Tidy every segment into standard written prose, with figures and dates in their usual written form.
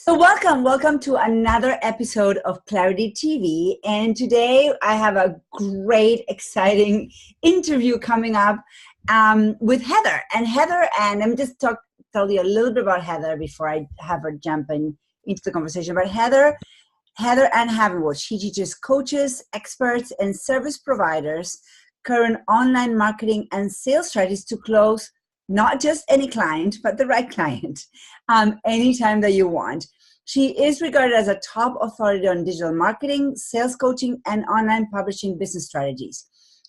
So welcome to another episode of Clarity TV. And today I have a great, exciting interview coming up with Heather. And let me just tell you a little bit about Heather before I have her jump into the conversation. But Heather Ann Havenwood, she teaches coaches, experts, and service providers current online marketing and sales strategies to close not just any client, but the right client, anytime that you want. She is regarded as a top authority on digital marketing, sales coaching, and online publishing business strategies.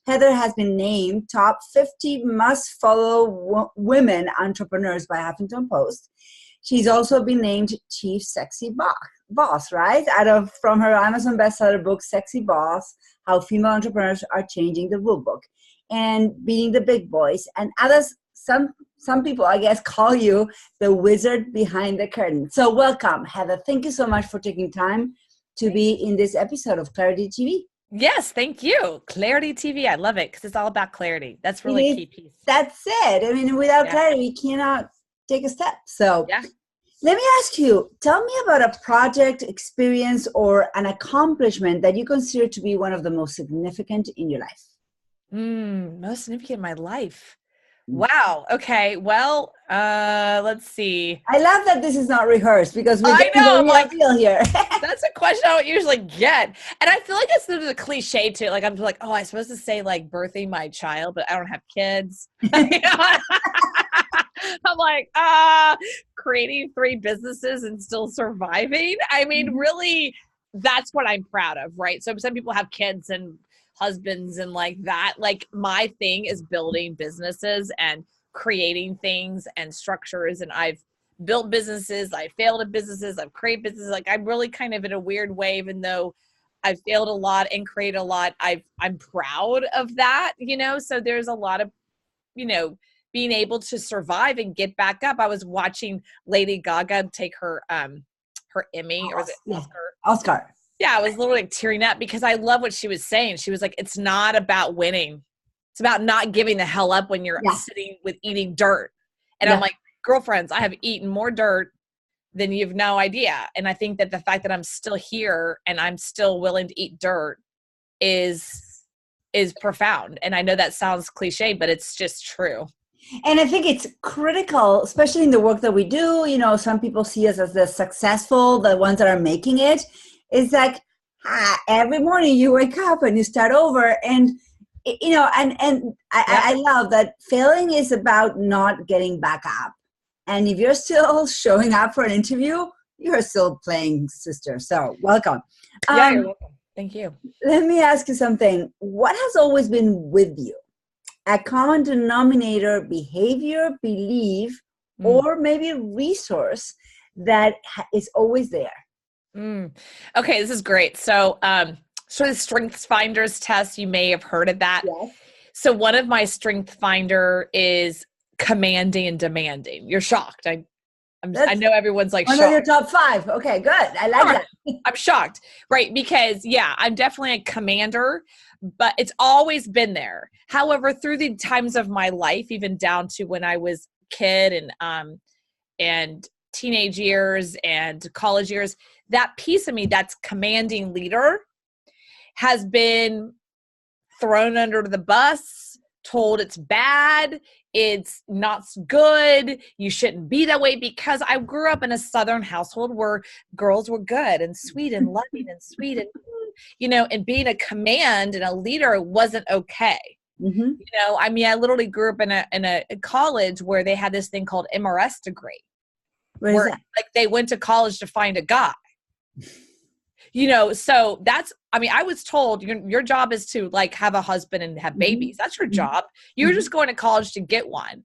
Heather has been named top 50 must-follow women entrepreneurs by Huffington Post. She's also been named Chief Sexy Boss, right? From her Amazon bestseller book, Sexy Boss, How Female Entrepreneurs Are Changing the Rule Book, and Beating the Big Boys, and others. Some people, I guess, call you the wizard behind the curtain. So welcome, Heather. Thank you so much for taking time to be in this episode of Clarity TV. Yes, thank you. Clarity TV. I love it because it's all about clarity. That's really a key piece. That's it. I mean, without clarity, we cannot take a step. So let me ask you, tell me about a project, experience, or an accomplishment that you consider to be one of the most significant in your life. Most significant in my life. Wow. Okay. Well, let's see. I love that this is not rehearsed because we feel here. That's a question I don't usually get. And I feel like it's sort of a cliche too. Like I'm like, I'm supposed to say like birthing my child, but I don't have kids. I'm like, creating 3 businesses and still surviving. I mean, really, that's what I'm proud of, right? So some people have kids and husbands and like that. Like my thing is building businesses and creating things and structures. And I've built businesses. I failed at businesses. I've created businesses. Like I'm really kind of in a weird way, even though I've failed a lot and created a lot. I'm proud of that, so there's a lot of, being able to survive and get back up. I was watching Lady Gaga take her Emmy or was it Oscar. Yeah, I was literally like tearing up because I love what she was saying. She was like, it's not about winning. It's about not giving the hell up when you're sitting with eating dirt. And I'm like, girlfriends, I have eaten more dirt than you have no idea. And I think that the fact that I'm still here and I'm still willing to eat dirt is profound. And I know that sounds cliche, but it's just true. And I think it's critical, especially in the work that we do. Some people see us as the successful, the ones that are making it. It's like every morning you wake up and you start over, and I love that failing is about not getting back up. And if you're still showing up for an interview, you're still playing sister. So welcome. You're welcome. Thank you. Let me ask you something. What has always been with you? A common denominator, behavior, belief, or maybe resource that is always there? Okay, this is great. So, sort of Strengths Finders test, you may have heard of that. Yes. So one of my Strength Finder is commanding and demanding. You're shocked. I know everyone's like one shocked. Of your top 5. Okay, good. I like that. I'm shocked, right? Because I'm definitely a commander, but it's always been there. However, through the times of my life, even down to when I was a kid and teenage years and college years, that piece of me that's commanding leader has been thrown under the bus, told it's bad, it's not good, you shouldn't be that way, because I grew up in a Southern household where girls were good and sweet and loving and sweet and, and being a command and a leader wasn't okay. I literally grew up in a college where they had this thing called MRS degree. Where like they went to college to find a guy, so that's, I was told your job is to like have a husband and have babies. That's your job. You're just going to college to get one,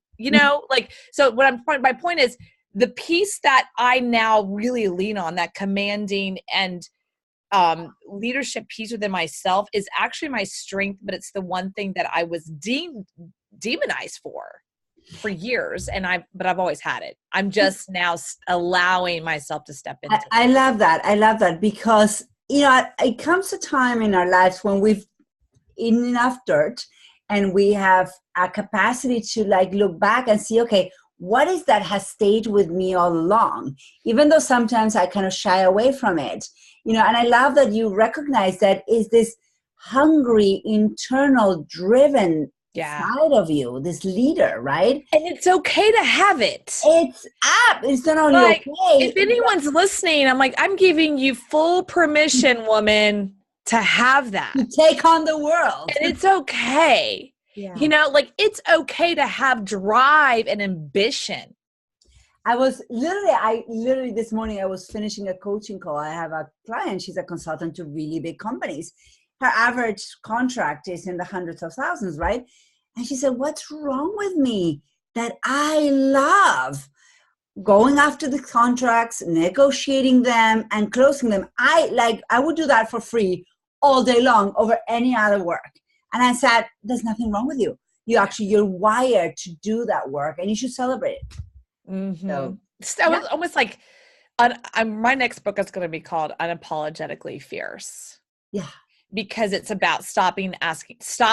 so my point is the piece that I now really lean on, that commanding and leadership piece within myself, is actually my strength, but it's the one thing that I was demonized for years, but I've always had it. I'm just now allowing myself to step into it. I love that because it comes a time in our lives when we've eaten enough dirt and we have a capacity to like look back and see, okay, what is that has stayed with me all along, even though sometimes I kind of shy away from it, and I love that you recognize that is this hungry, internal, driven side of you, this leader, right? And it's okay to have it. It's up. It's not only like, okay. If anyone's listening, I'm like, I'm giving you full permission, woman, to have that. To take on the world. And it's okay. Yeah. It's okay to have drive and ambition. I literally this morning, I was finishing a coaching call. I have a client. She's a consultant to really big companies. Her average contract is in the hundreds of thousands, right? And she said, what's wrong with me that I love going after the contracts, negotiating them and closing them? I would do that for free all day long over any other work. And I said, there's nothing wrong with you. You're wired to do that work and you should celebrate it. Mm-hmm. So was almost like, my next book is going to be called Unapologetically Fierce. Yeah. Because it's about stop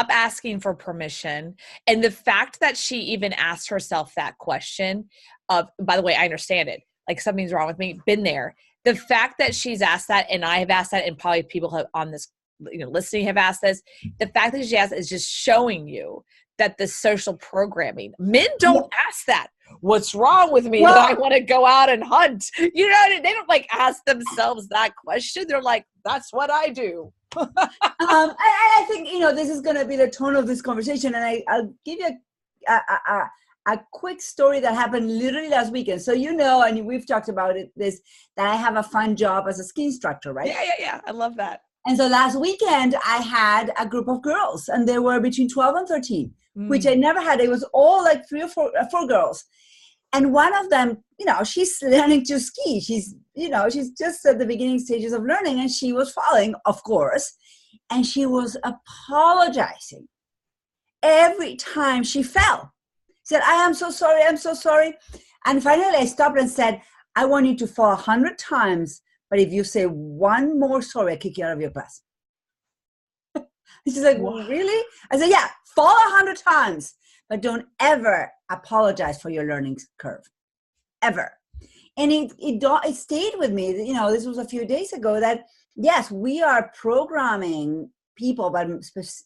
asking for permission. And the fact that she even asked herself that question of, by the way, I understand it. Like something's wrong with me. Been there. The fact that she's asked that, and I have asked that, and probably people have on this, listening have asked this. The fact that she asked is just showing you that the social programming, men don't ask that. What's wrong with me that I want to go out and hunt? They don't like ask themselves that question. They're like, that's what I do. I think, this is going to be the tone of this conversation. And I'll give you a quick story that happened literally last weekend. So, and we've talked about it, that I have a fun job as a ski instructor, right? Yeah. I love that. And so last weekend I had a group of girls and they were between 12 and 13, which I never had. It was all like 3 or 4 girls. And one of them, she's learning to ski. She's just at the beginning stages of learning and she was falling, of course. And she was apologizing every time she fell. Said, I am so sorry. I'm so sorry. And finally I stopped and said, I want you to fall 100 times. But if you say one more sorry, I kick you out of your class. She's like, really? I said, yeah, fall 100 times, but don't ever apologize for your learning curve, ever. And it stayed with me. This was a few days ago that, yes, we are programming people, but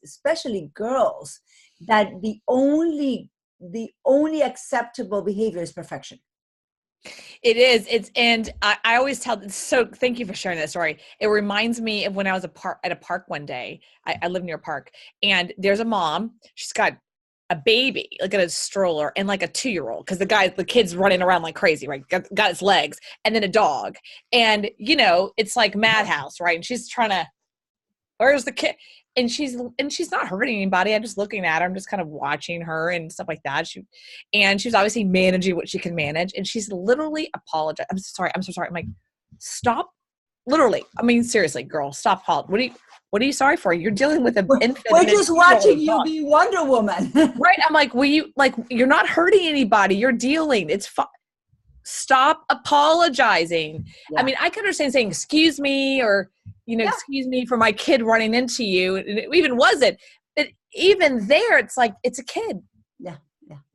especially girls, that the only acceptable behavior is perfection. It is. And I always tell. So thank you for sharing that story. It reminds me of when I was at a park one day. I live near a park, and there's a mom. She's got a baby, like in a stroller, and like a 2-year-old, because the kid's running around like crazy, right? Got his legs, and then a dog, and it's like madhouse, right? And she's trying to, where's the kid? And she's not hurting anybody. I'm just looking at her. I'm just kind of watching her and stuff like that. She's obviously managing what she can manage. And she's literally apologizing. I'm so sorry. I'm like, stop. Literally. I mean, seriously, girl, stop. What are you sorry for? You're dealing with an infant. We're just watching you be Wonder Woman. Right. I'm like, you're not hurting anybody. You're dealing. It's fine. Stop apologizing. Yeah. I mean, I can understand saying, excuse me, or, excuse me for my kid running into you. And it even wasn't. But even there, it's like, it's a kid. Yeah.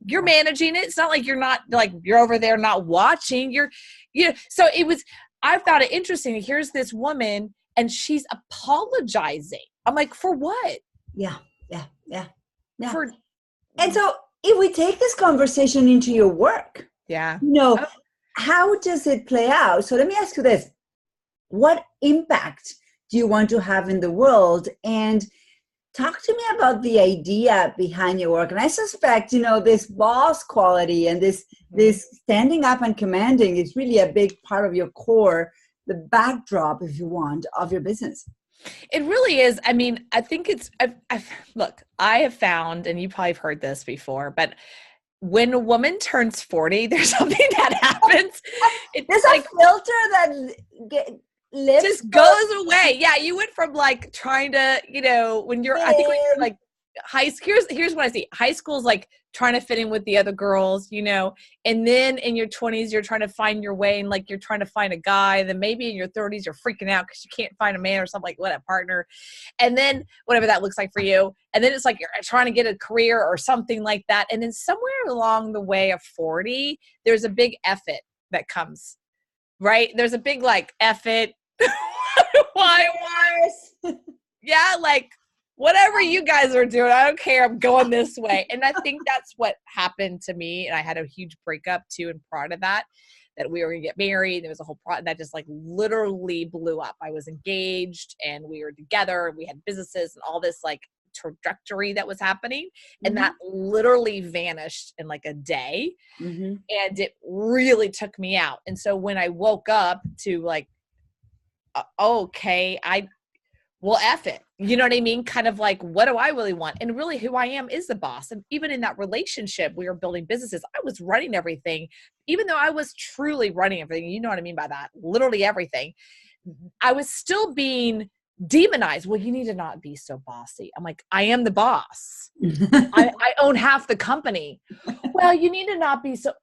You're managing it. It's not like you're not, like, you're over there not watching. So I found it interesting. Here's this woman and she's apologizing. I'm like, for what? Yeah. And so if we take this conversation into your work, how does it play out? So let me ask you this. What impact do you want to have in the world? And talk to me about the idea behind your work. And I suspect, this boss quality and this standing up and commanding is really a big part of your core, the backdrop, if you want, of your business. It really is. I mean, I think look, I have found, and you probably have heard this before, but when a woman turns 40, there's something that happens. There's like a filter that just goes away. Yeah, you went from like trying to, when you're like here's what I see. High school is like trying to fit in with the other girls, you know, and then in your 20s, you're trying to find your way and like you're trying to find a guy. And then maybe in your 30s, you're freaking out because you can't find a man or something like what, a partner. And then whatever that looks like for you. And then it's like you're trying to get a career or something like that. And then somewhere along the way of 40, there's a big effort that comes, right? There's a big like effort. Why? Yeah, like whatever you guys are doing, I don't care. I'm going this way. And I think that's what happened to me. And I had a huge breakup too. And prior to that we were going to get married. There was a whole that just like literally blew up. I was engaged and we were together and we had businesses and all this like trajectory that was happening. And that literally vanished in like a day. And it really took me out. And so when I woke up to like, okay, well, F it. You know what I mean? Kind of like, what do I really want? And really who I am is the boss. And even in that relationship, we were building businesses. I was running everything, even though I was truly running everything. You know what I mean by that? Literally everything. I was still being demonized. Well, you need to not be so bossy. I'm like, I am the boss. I own half the company. Well, you need to not be so,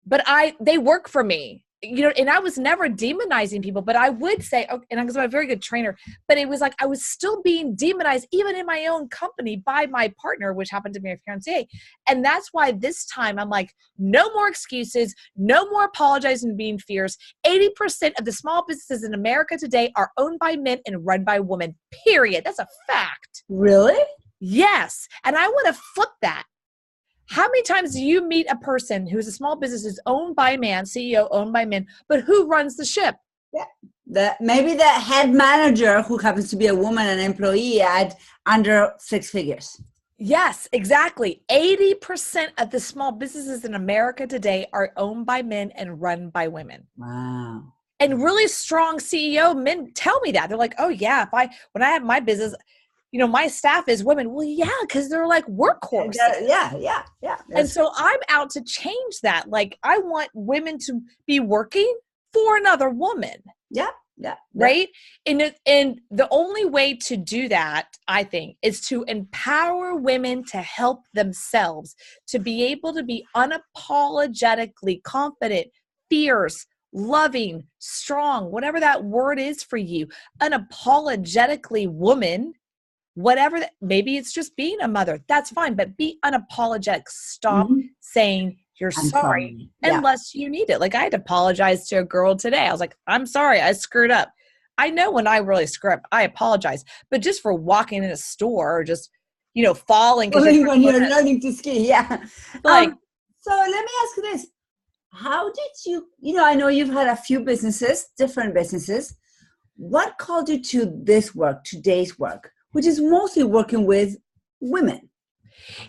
but they work for me. You know, and I was never demonizing people, but I would say, okay, and I was a very good trainer, but it was like, I was still being demonized even in my own company by my partner, which happened to be my fiance. And that's why this time I'm like, no more excuses, no more apologizing and being fierce. 80% of the small businesses in America today are owned by men and run by women, period. That's a fact. Really? Yes. And I want to flip that. How many times do you meet a person who's a small business is owned by a man, CEO owned by men, but who runs the ship? Yeah. Maybe the head manager who happens to be a woman, an employee at under 6 figures. Yes, exactly. 80% of the small businesses in America today are owned by men and run by women. Wow. And really strong CEO men tell me that. They're like, oh yeah, when I have my business, you know, my staff is women. Well, yeah, because they're like workhorses. Yeah. And so I'm out to change that. Like, I want women to be working for another woman. Yeah. Right. And the only way to do that, I think, is to empower women to help themselves, to be able to be unapologetically confident, fierce, loving, strong, whatever that word is for you, unapologetically woman. Whatever, maybe it's just being a mother. That's fine, but be unapologetic. Stop saying you're sorry unless you need it. Like I had to apologize to a girl today. I was like, I'm sorry, I screwed up. I know when I really screw up, I apologize. But just for walking in a store or just, you know, falling. When you're learning to ski, yeah. Like, so let me ask you this. How did you I know you've had a few businesses, different businesses. What called you to this work, today's work, which is mostly working with women?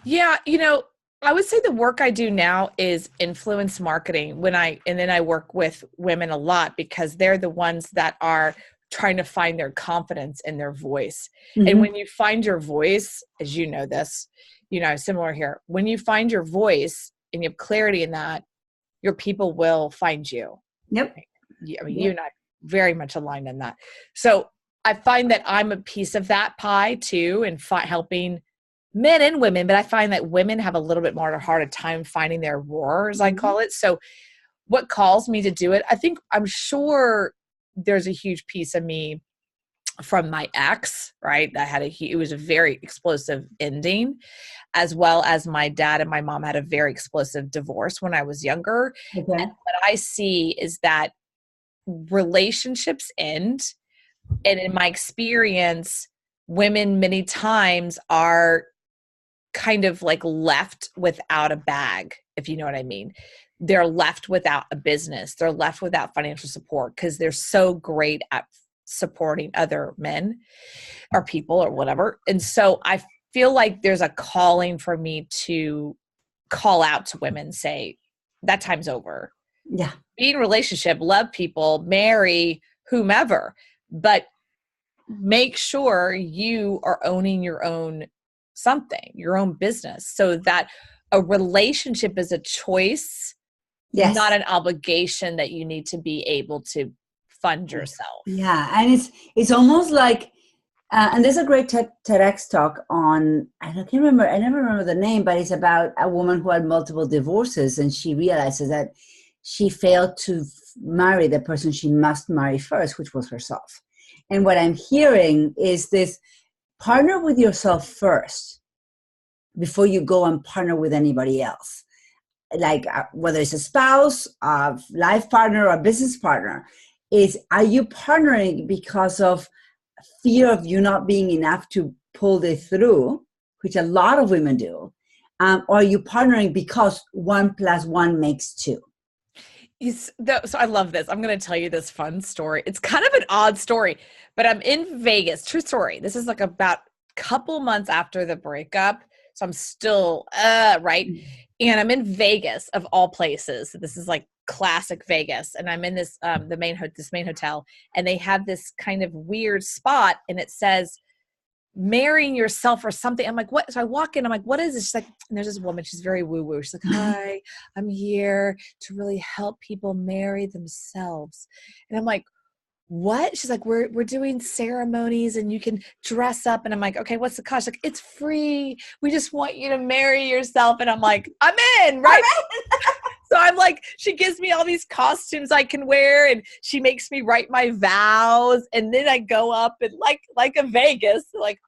Yeah, you know, I would say the work I do now is influence marketing and then I work with women a lot because they're the ones that are trying to find their confidence in their voice. And when you find your voice, as you know this, you know, similar here, when you find your voice and you have clarity in that, your people will find you. Yep. I mean, you and I very much aligned in that. So I find that I'm a piece of that pie too, and helping men and women, but I find that women have a little bit more harder time finding their roar, as I call it. So what calls me to do it? I'm sure there's a huge piece of me from my ex, right? It was a very explosive ending, as well as my dad and my mom had a very explosive divorce when I was younger. Okay. And what I see is that relationships end. And in my experience, women many times are kind of like left without a bag, if you know what I mean. They're left without a business. They're left without financial support because they're so great at supporting other men or people or whatever. And so I feel like there's a calling for me to call out to women, say, that time's over. Yeah. Be in a relationship, love people, marry whomever, but make sure you are owning your own something, your own business, so that a relationship is a choice, not an obligation that you need to be able to fund yourself. Yeah. And it's almost like And there's a great TEDx talk on, I can't remember, I never remember the name, but it's about a woman who had multiple divorces, and she realizes that she failed to marry the person she must marry first, which was herself. And what I'm hearing is this: partner with yourself first before you go and partner with anybody else. Like whether it's a spouse, a life partner, or a business partner, are you partnering because of fear of you not being enough to pull this through, which a lot of women do, or are you partnering because 1 + 1 makes 2? So I love this. I'm going to tell you this fun story. It's kind of an odd story, but I'm in Vegas. True story. This is like about a couple months after the breakup. So I'm still, right. And I'm in Vegas of all places. So this is like classic Vegas. And I'm in this, this main hotel, and they have this kind of weird spot, and it says marrying yourself or something. I'm like, what? So I walk in, I'm like, what is this? She's like, and there's this woman, she's very woo-woo. She's like, hi, I'm here to really help people marry themselves. And I'm like, what? She's like, we're doing ceremonies and you can dress up. And I'm like, okay, what's the cost? She's like, it's free. We just want you to marry yourself. And I'm like, I'm in, right? So I'm like, she gives me all these costumes I can wear, and she makes me write my vows. And then I go up and like a Vegas, like,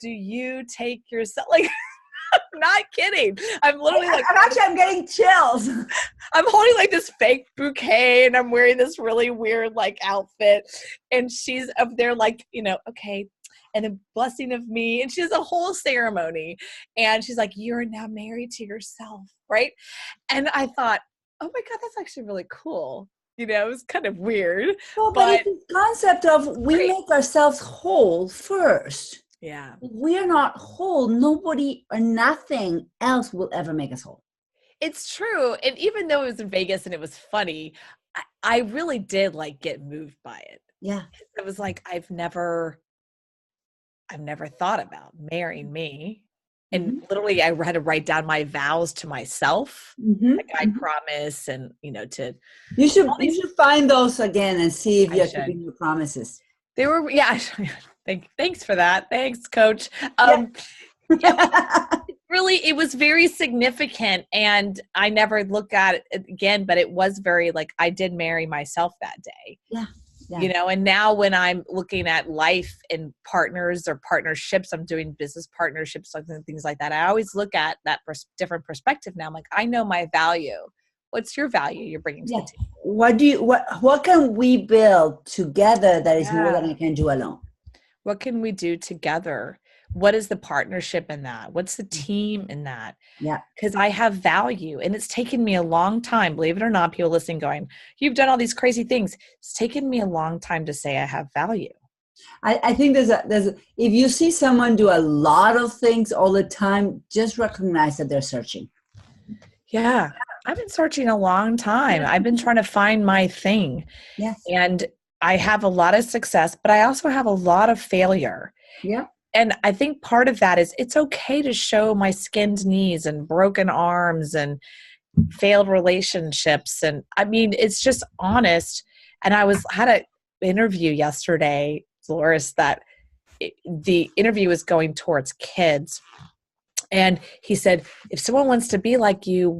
do you take yourself? Like, I'm not kidding. I'm literally like, I'm getting chills. I'm holding like this fake bouquet, and I'm wearing this really weird like outfit. And she's up there like, okay, and a blessing of me. And she has a whole ceremony. And she's like, you're now married to yourself, right? And I thought, oh my God, that's actually really cool. It was kind of weird. Well, but it's the concept of we make ourselves whole first. Yeah. If we are not whole, nobody or nothing else will ever make us whole. It's true. And even though it was in Vegas and it was funny, I really did get moved by it. Yeah. It was like, I've never thought about marrying me. And literally I had to write down my vows to myself. Like I promise, and you should find those again and see if you're keeping your promises. They were, yeah. Thanks for that. Thanks, Coach. It was very significant, and I never look at it again, but it was very I did marry myself that day. Yeah. And now when I'm looking at life and partners or partnerships, I'm doing business partnerships, things like that. I always look at that different perspective now. I'm like, I know my value. What's your value you're bringing to the table? What can we build together that is more than I can do alone? What can we do together? What is the partnership in that? What's the team in that? Yeah. Because I have value, and it's taken me a long time, believe it or not, people listening going, you've done all these crazy things. It's taken me a long time to say I have value. I think if you see someone do a lot of things all the time, just recognize that they're searching. Yeah. I've been searching a long time. I've been trying to find my thing. Yes. And I have a lot of success, but I also have a lot of failure. Yeah. And I think part of that is it's okay to show my skinned knees and broken arms and failed relationships. And I mean, it's just honest. And I had an interview yesterday, Dolores, that the interview was going towards kids. And he said, if someone wants to be like you,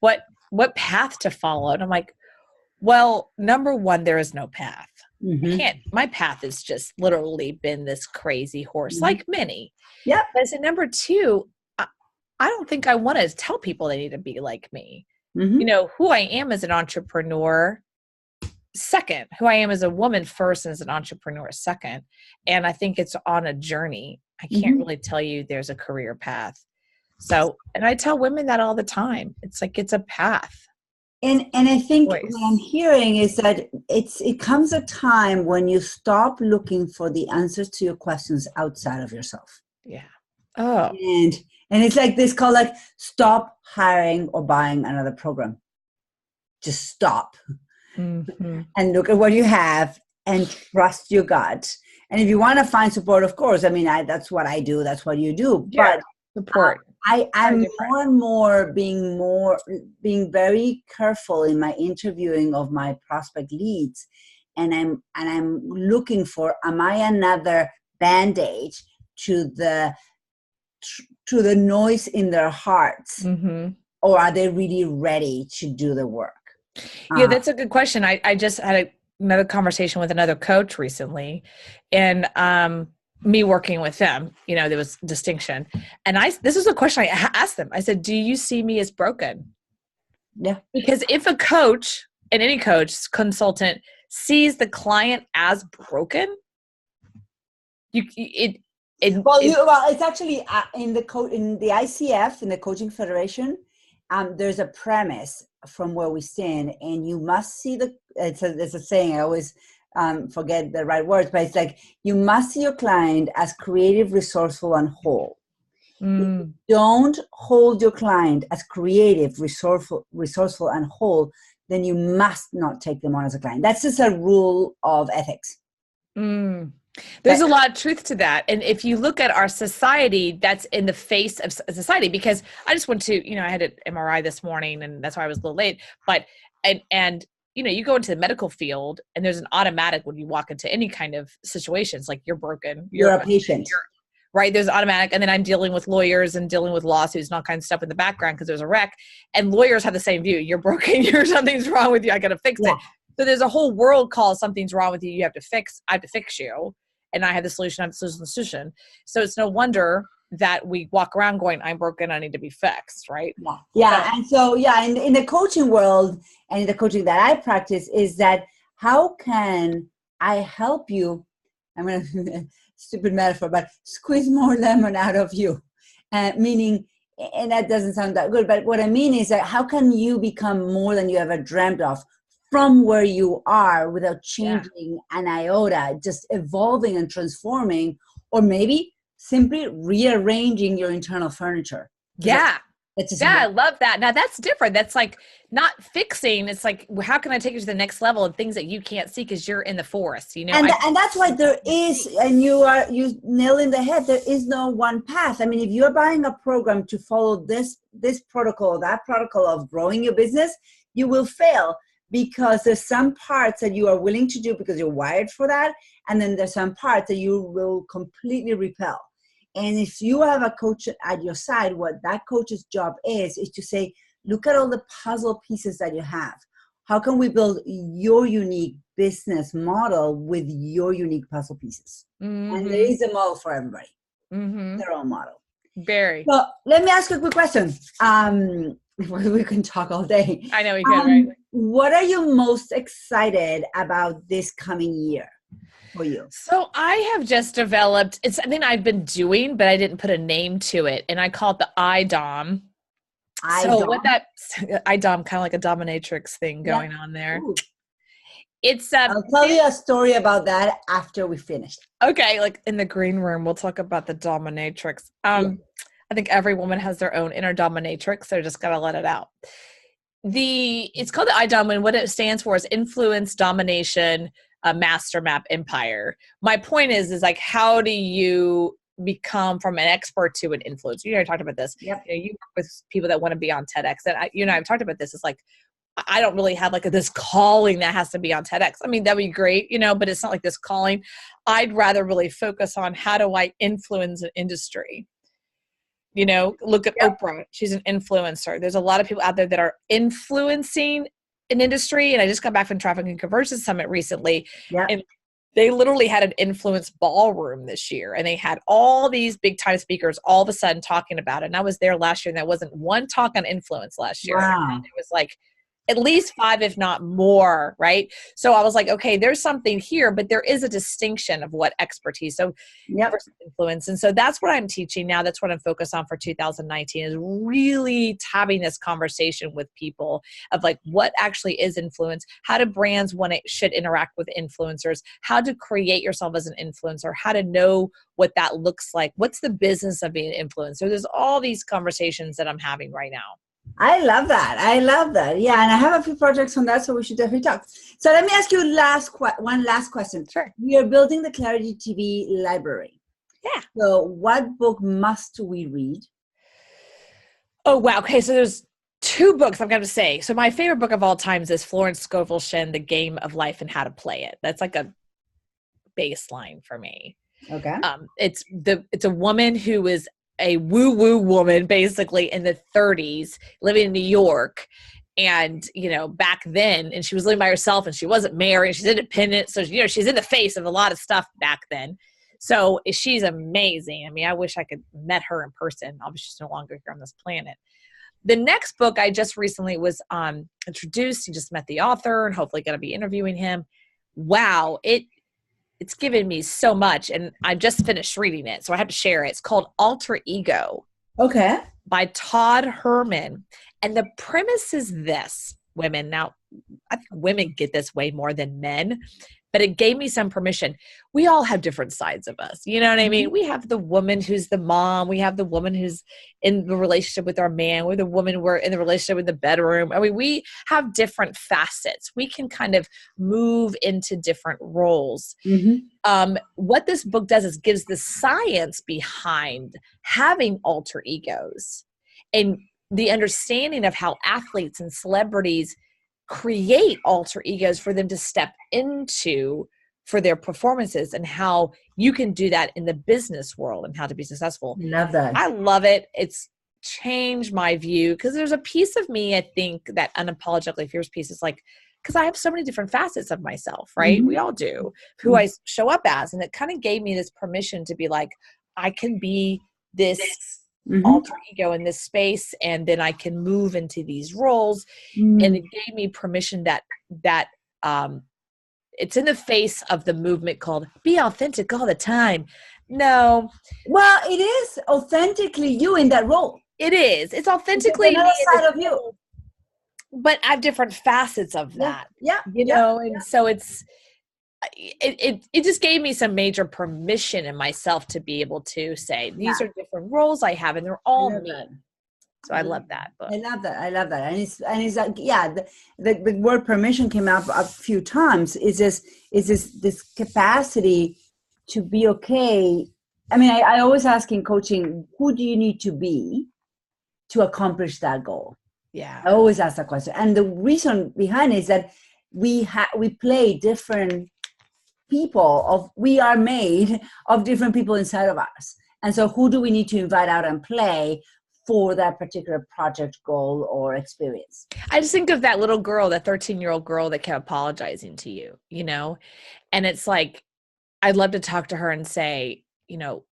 what path to follow? And I'm like, well, number one, there is no path. I can't. My path has just literally been this crazy horse, like many. Yeah. But I said, number two, I don't think I want to tell people they need to be like me. Who I am as an entrepreneur, second. Who I am as a woman, first, and as an entrepreneur, second. And I think it's on a journey. I can't really tell you there's a career path. So, and I tell women that all the time. It's like, it's a path. And I think what I'm hearing is that it comes a time when you stop looking for the answers to your questions outside of yourself. Yeah. Oh. And it's like this called stop hiring or buying another program. Just stop and look at what you have and trust your gut. And if you want to find support, of course, I mean, that's what I do. That's what you do. Yeah, but support. I'm more and more being very careful in my interviewing of my prospect leads, and I'm looking for, am I another band-aid to the noise in their hearts, or are they really ready to do the work? Yeah, that's a good question. I just had another conversation with another coach recently, and me working with them, there was distinction. And this is a question I asked them. I said, do you see me as broken? Yeah. Because if a coach, and any coach, consultant, sees the client as broken, it's actually in the ICF, in the Coaching Federation, there's a premise from where we stand, and you must see it's a saying, I always forget the right words, but it's like, you must see your client as creative, resourceful, and whole. If you don't hold your client as creative, resourceful, and whole, then you must not take them on as a client. That's just a rule of ethics. There's a lot of truth to that. And if you look at our society, that's in the face of society, because I just went to, I had an MRI this morning, and that's why I was a little late, but, and you go into the medical field, and there's an automatic when you walk into any kind of situations, like you're broken. You're a patient. Right. There's automatic. And then I'm dealing with lawyers and dealing with lawsuits and all kinds of stuff in the background because there's a wreck, and lawyers have the same view. You're broken. Something's wrong with you. I got to fix it. So there's a whole world called something's wrong with you. You have to fix, I have to fix you. And I have the solution. I have the solution. So it's no wonder that we walk around going, I'm broken. I need to be fixed. Right. Yeah. And so, in the coaching world and in the coaching that I practice is that, how can I help you? I'm going to, stupid metaphor, but squeeze more lemon out of you. Meaning, and that doesn't sound that good, but what I mean is that how can you become more than you ever dreamt of from where you are without changing an iota, just evolving and transforming, or maybe simply rearranging your internal furniture. I love that. Now that's different. That's like not fixing. It's like, how can I take you to the next level of things that you can't see because you're in the forest, And that's why there is, and you nail in the head, there is no one path. I mean, if you're buying a program to follow this protocol, that protocol of growing your business, you will fail, because there's some parts that you are willing to do because you're wired for that. And then there's some parts that you will completely repel. And if you have a coach at your side, what that coach's job is to say, look at all the puzzle pieces that you have. How can we build your unique business model with your unique puzzle pieces? And there is a model for everybody. Their own model. Very. So let me ask you a quick question. We can talk all day. I know we can, right? What are you most excited about this coming year for you? So I have just developed, it's something I've been doing, but I didn't put a name to it. And I call it the IDOM. So what that IDOM, kind of like a dominatrix thing going on there. Ooh. It's I'll tell you a story about that after we finish. Okay, like in the green room, we'll talk about the dominatrix. I think every woman has their own inner dominatrix. They're just gotta let it out. It's called the IDOM, and what it stands for is influence, domination, master map, empire. My point is like, how do you become from an expert to an influencer? You know, I talked about this. Yep. You work with people that want to be on TEDx, and I've talked about this. It's like, I don't really have like this calling that has to be on TEDx. I mean, that'd be great, but it's not like this calling. I'd rather really focus on how do I influence an industry. Look at Oprah. She's an influencer. There's a lot of people out there that are influencing an industry. And I just got back from Traffic and Conversion Summit recently. Yep. And they literally had an influence ballroom this year. And they had all these big time speakers all of a sudden talking about it. And I was there last year, and there wasn't one talk on influence last year. Wow. It was like at least 5, if not more, right? So I was like, okay, there's something here, but there is a distinction of what expertise. So versus influence. And so that's what I'm teaching now. That's what I'm focused on for 2019, is really having this conversation with people of like, what actually is influence? How do brands should interact with influencers? How to create yourself as an influencer? How to know what that looks like? What's the business of being an influencer? There's all these conversations that I'm having right now. I love that. Yeah, and I have a few projects on that, so we should definitely talk. So let me ask you one last question. Sure. We are building the Clarity TV library. Yeah. So what book must we read? Oh, wow. Okay, so there's 2 books I'm going to say. So my favorite book of all times is Florence Scovel Shinn, The Game of Life and How to Play It. That's like a baseline for me. Okay. It's a woman who is a woo-woo woman, basically in the 30s, living in New York. And, back then, and she was living by herself and she wasn't married, she's independent. So, she's in the face of a lot of stuff back then. So she's amazing. I mean, I wish I could met her in person. Obviously, she's no longer here on this planet. The next book I just recently was introduced. You just met the author and hopefully going to be interviewing him. Wow. It's given me so much. And I just finished reading it, so I have to share it. It's called Alter Ego. Okay. By Todd Herman. And the premise is this, women. Now, I think women get this way more than men, but it gave me some permission. We all have different sides of us. You know what I mean? We have the woman who's the mom. We have the woman who's in the relationship with our man. We're the woman we're in the relationship with the bedroom. I mean, we have different facets. We can kind of move into different roles. What this book does is gives the science behind having alter egos and the understanding of how athletes and celebrities create alter egos for them to step into for their performances, and how you can do that in the business world and how to be successful. Love that. I love it. It's changed my view, because there's a piece of me, I think, that unapologetically fierce piece is like, because I have so many different facets of myself, right? We all do, who I show up as. And it kind of gave me this permission to be like, I can be this alter ego in this space, and then I can move into these roles. And it gave me permission that it's in the face of the movement called be authentic all the time. No. Well, it is authentically you in that role. It is. It's authentically another side of you. But I have different facets of that. Yeah. And so it just gave me some major permission in myself to be able to say, these are different roles I have, and they're all me. So I love that book. I love that. And it's like, the word permission came up a few times. Is this capacity to be okay. I mean, I always ask in coaching, who do you need to be to accomplish that goal? Yeah. I always ask that question. And the reason behind it is that we play different people we are made of different people inside of us. And so who do we need to invite out and play for that particular project, goal, or experience? I just think of that little girl, that 13-year-old girl that kept apologizing to you, and it's like, I'd love to talk to her and say, you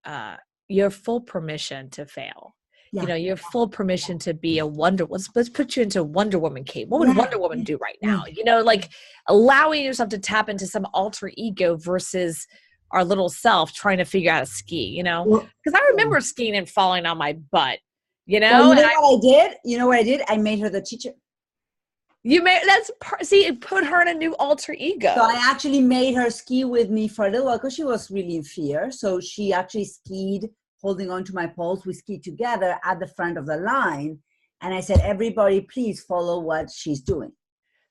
have full permission to fail. Yeah. You have full permission to be a let's put you into Wonder Woman cape. What would Wonder Woman do right now? Like allowing yourself to tap into some alter ego versus our little self trying to figure out how to ski, because I remember skiing and falling on my butt, what I did? You know what I did? I made her the teacher. It put her in a new alter ego. So I actually made her ski with me for a little while because she was really in fear. So she actually skied holding on to my poles. We skied together at the front of the line. And I said, everybody, please follow what she's doing.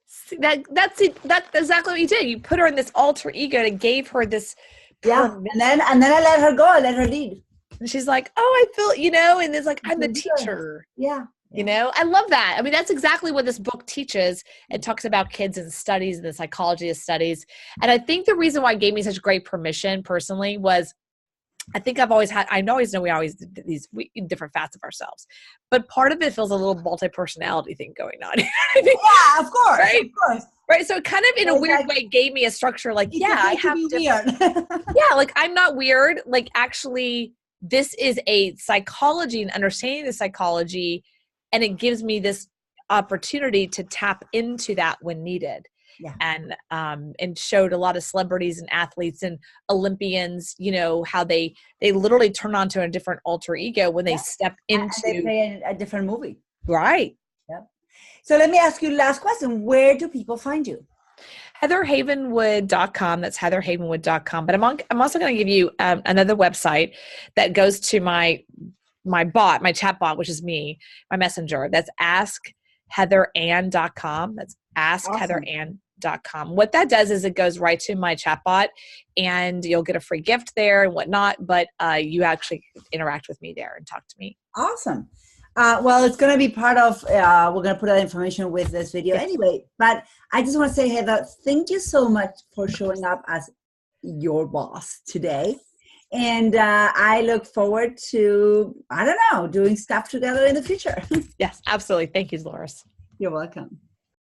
See, that's it. That's exactly what you did. You put her in this alter ego and gave her this. Yeah. And then I let her go. I let her lead. And she's like, oh, I feel, and it's like, I'm the teacher. Yeah. I love that. I mean, that's exactly what this book teaches. It talks about kids and studies and the psychology of studies. And I think the reason why it gave me such great permission personally was, I think I always know we always do these different facets of ourselves, but part of it feels a little multi-personality thing going on. Yeah, of course. Right? Of course. Right. So it kind of in a weird way gave me a structure like, I have to be weird. Yeah. Like I'm not weird. Like actually this is a psychology and understanding the psychology. And it gives me this opportunity to tap into that when needed. Yeah. And showed a lot of celebrities and athletes and Olympians, how they literally turn on to a different alter ego when they step into. And they play a different movie. Right. Yeah. So let me ask you the last question. Where do people find you? HeatherHavenwood.com. That's HeatherHavenwood.com. But I'm also going to give you another website that goes to my chat bot, which is me, my messenger. That's AskHeatherAnn.com. That's AskHeatherAnn.com. What that does is it goes right to my chat bot, and you'll get a free gift there and whatnot. But you actually interact with me there and talk to me. Awesome. Well, it's going to be part of, we're going to put that information with this video anyway. But I just want to say, Heather, thank you so much for showing up as your boss today. And I look forward to, I don't know, doing stuff together in the future. Yes, absolutely. Thank you, Dolores. You're welcome.